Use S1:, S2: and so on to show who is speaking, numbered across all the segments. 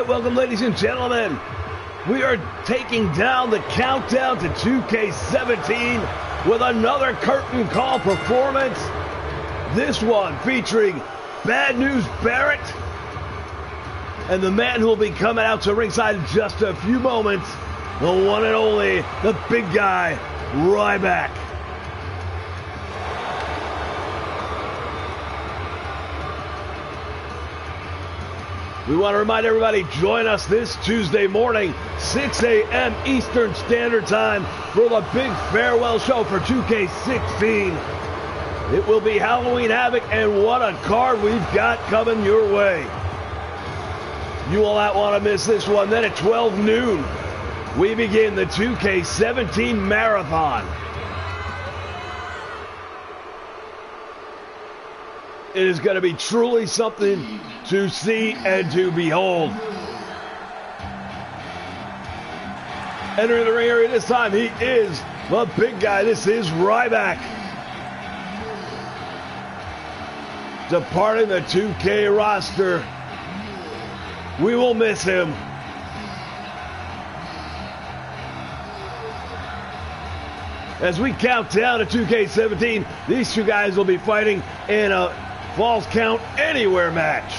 S1: right, welcome, ladies and gentlemen. We are taking down the countdown to 2K17 with another curtain call performance. This one featuring Bad News Barrett and the man who will be coming out to ringside in just a few moments, the one and only, the big guy, Ryback. We want to remind everybody, join us this Tuesday morning, 6 a.m. Eastern Standard Time for the big farewell show for 2K16. It will be Halloween Havoc, and what a card we've got coming your way. You will not want to miss this one. Then at 12 noon, we begin the 2K17 Marathon. It is going to be truly something to see and to behold. Entering the ring area this time, he is the big guy. This is Ryback. Departing the 2K roster. We will miss him. As we count down to 2K17, these two guys will be fighting in a Falls Count Anywhere match.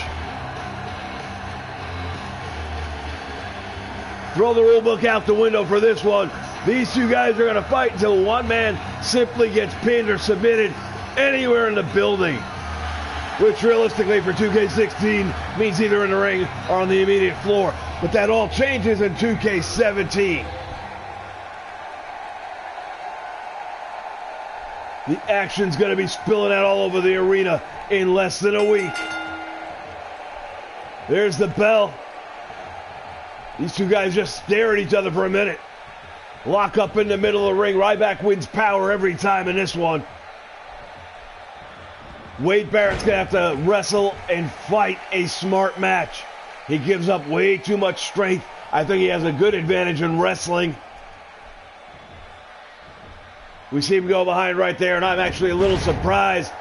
S1: Throw the rule book out the window for this one. These two guys are going to fight until one man simply gets pinned or submitted anywhere in the building, which realistically for 2K16 means either in the ring or on the immediate floor. But that all changes in 2K17. The action's going to be spilling out all over the arena in less than a week. There's the bell. These two guys just stare at each other for a minute. Lock up in the middle of the ring. Ryback wins power every time in this one. Wade Barrett's going to have to wrestle and fight a smart match. He gives up way too much strength. I think he has a good advantage in wrestling. We see him go behind right there, and I'm actually a little surprised.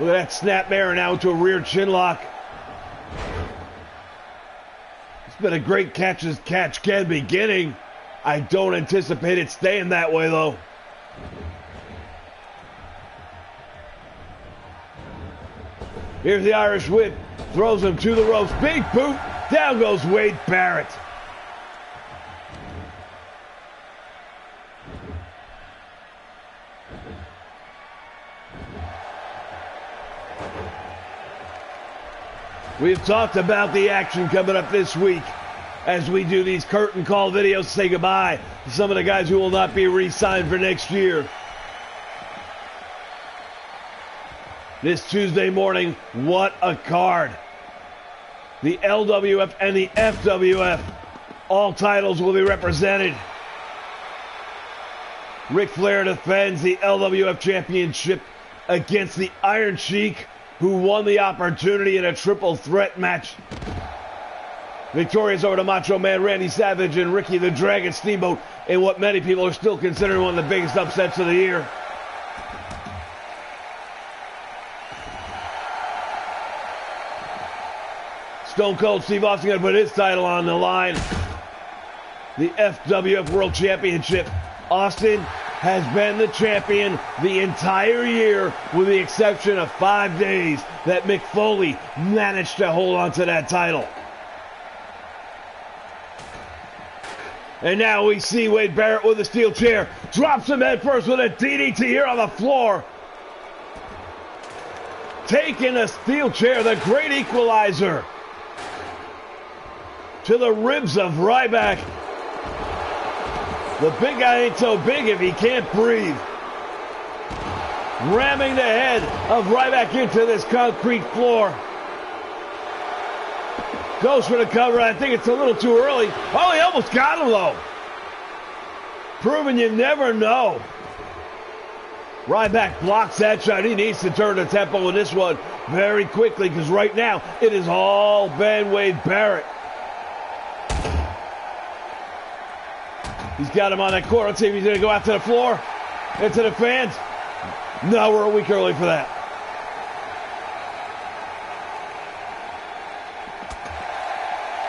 S1: Look at that snapmare now into a rear chin lock. It's been a great catch as catch can beginning. I don't anticipate it staying that way, though. Here's the Irish whip. Throws him to the ropes. Big boot. Down goes Wade Barrett. We've talked about the action coming up this week as we do these curtain call videos, say goodbye to some of the guys who will not be re-signed for next year. This Tuesday morning, what a card. The LWF and the FWF, all titles will be represented. Ric Flair defends the LWF Championship against the Iron Sheik, who won the opportunity in a triple threat match. Victorious over to Macho Man Randy Savage and Ricky the Dragon Steamboat in what many people are still considering one of the biggest upsets of the year. Stone Cold Steve Austin going to put his title on the line. The FWF World Championship. Austin has been the champion the entire year, with the exception of 5 days that Mick Foley managed to hold on to that title. And now we see Wade Barrett with a steel chair. Drops him head first with a DDT here on the floor. Taking a steel chair, the great equalizer, to the ribs of Ryback. The big guy ain't so big if he can't breathe. Ramming the head of Ryback into this concrete floor. Goes for the cover. I think it's a little too early. Oh, he almost got him, though. Proving you never know. Ryback blocks that shot. He needs to turn the tempo in this one very quickly, because right now it is all been Wade Barrett. He's got him on that corner. Let's see if he's going to go out to the floor. Into the fans. No, we're a week early for that.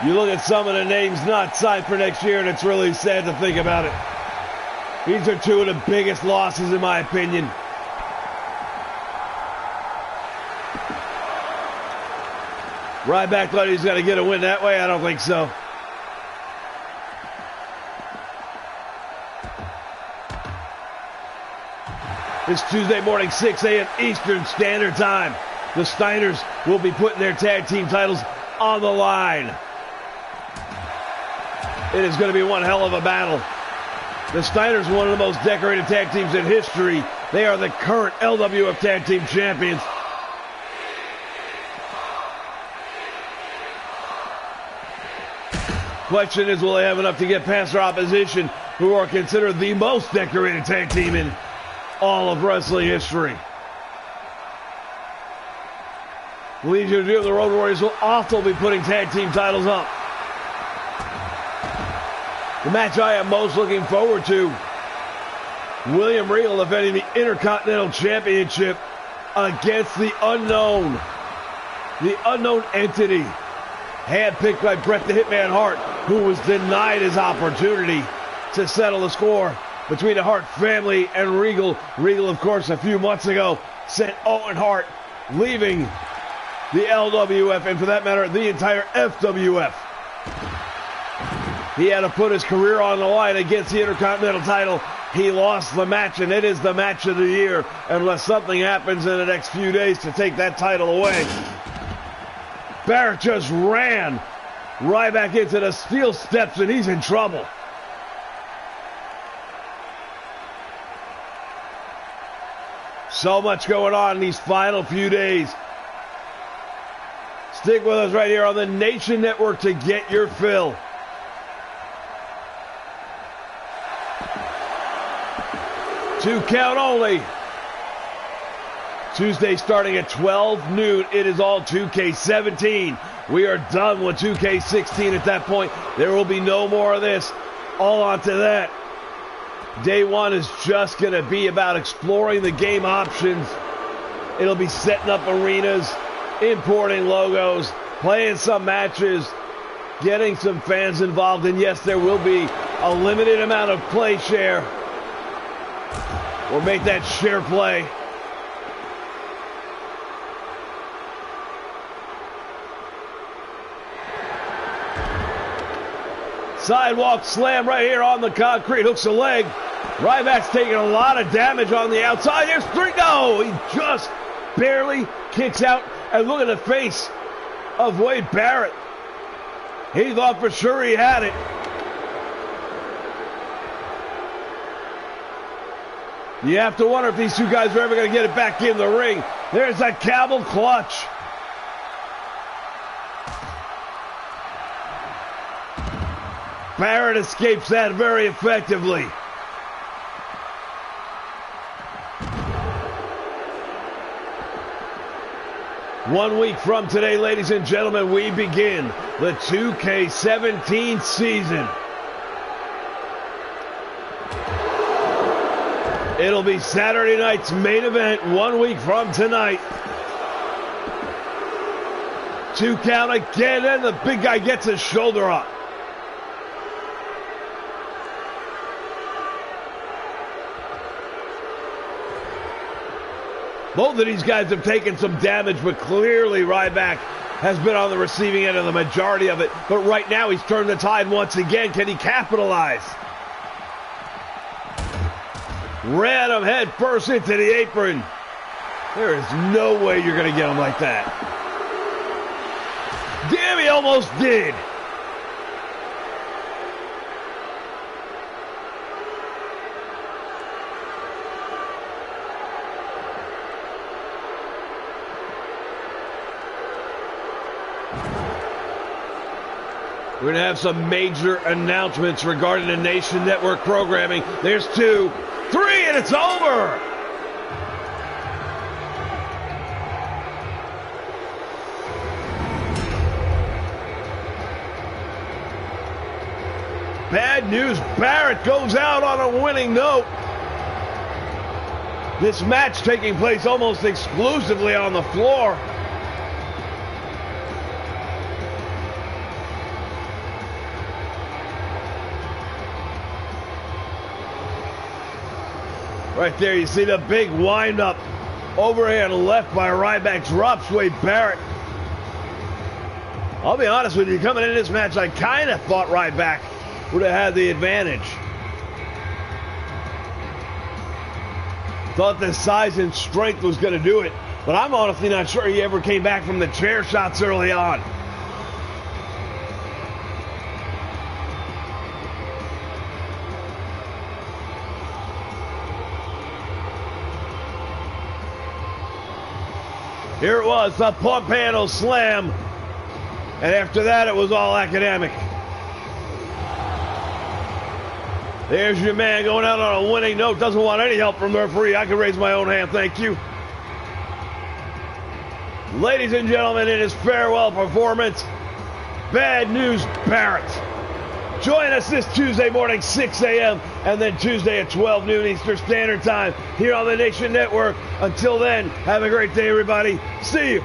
S1: You look at some of the names not signed for next year, and it's really sad to think about it. These are two of the biggest losses, in my opinion. Ryback thought he was going to get a win that way. I don't think so. It's Tuesday morning, 6 a.m. Eastern Standard Time. The Steiners will be putting their tag team titles on the line. It is going to be one hell of a battle. The Steiners are one of the most decorated tag teams in history. They are the current LWF Tag Team Champions. Question is, will they have enough to get past their opposition, who are considered the most decorated tag team in all of wrestling history? Legion of Doom, the Road Warriors, will also be putting tag team titles up. The match I am most looking forward to, William Regal defending the Intercontinental Championship against the unknown entity, handpicked by Bret the Hitman Hart, who was denied his opportunity to settle the score between the Hart family and Regal. Regal, of course, a few months ago sent Owen Hart leaving the LWF, and for that matter, the entire FWF. He had to put his career on the line against the Intercontinental title. He lost the match, and it is the match of the year, unless something happens in the next few days to take that title away. Barrett just ran Ryback into the steel steps, and he's in trouble. So much going on in these final few days. Stick with us right here on the Nation Network to get your fill. Two count only. Tuesday starting at 12 noon. It is all 2K17. We are done with 2K16 at that point. There will be no more of this. All onto that. Day one is just going to be about exploring the game options. It'll be setting up arenas, importing logos, playing some matches, getting some fans involved. And yes, there will be a limited amount of play share. We'll make that share play. Sidewalk slam right here on the concrete. Hooks a leg. Ryback's taking a lot of damage on the outside. There's three. No, he just barely kicks out. And look at the face of Wade Barrett. He thought for sure he had it. You have to wonder if these two guys are ever going to get it back in the ring. There's that camel clutch. Barrett escapes that very effectively. One week from today, ladies and gentlemen, we begin the 2K17 season. It'll be Saturday night's main event 1 week from tonight. 2 count again, and the big guy gets his shoulder up. Both of these guys have taken some damage, but clearly Ryback has been on the receiving end of the majority of it. But right now he's turned the tide once again. Can he capitalize? Ran him head first into the apron. There is no way you're going to get him like that. Damn, he almost did. We're going to have some major announcements regarding the Nation Network programming. There's 2, 3, and it's over. Bad news, Barrett goes out on a winning note. This match taking place almost exclusively on the floor. Right there, you see the big wind-up overhand left by Ryback, drops away Barrett. I'll be honest with you, coming into this match, I kind of thought Ryback would have had the advantage. Thought the size and strength was going to do it, but I'm honestly not sure he ever came back from the chair shots early on. Here it was, the pump handle slam. And after that, it was all academic. There's your man going out on a winning note. Doesn't want any help from the referee. I can raise my own hand, thank you. Ladies and gentlemen, in his farewell performance, Bad News Barrett. Join us this Tuesday morning, 6 a.m., and then Tuesday at 12 noon Eastern Standard Time here on the Nation Network. Until then, have a great day, everybody. See you.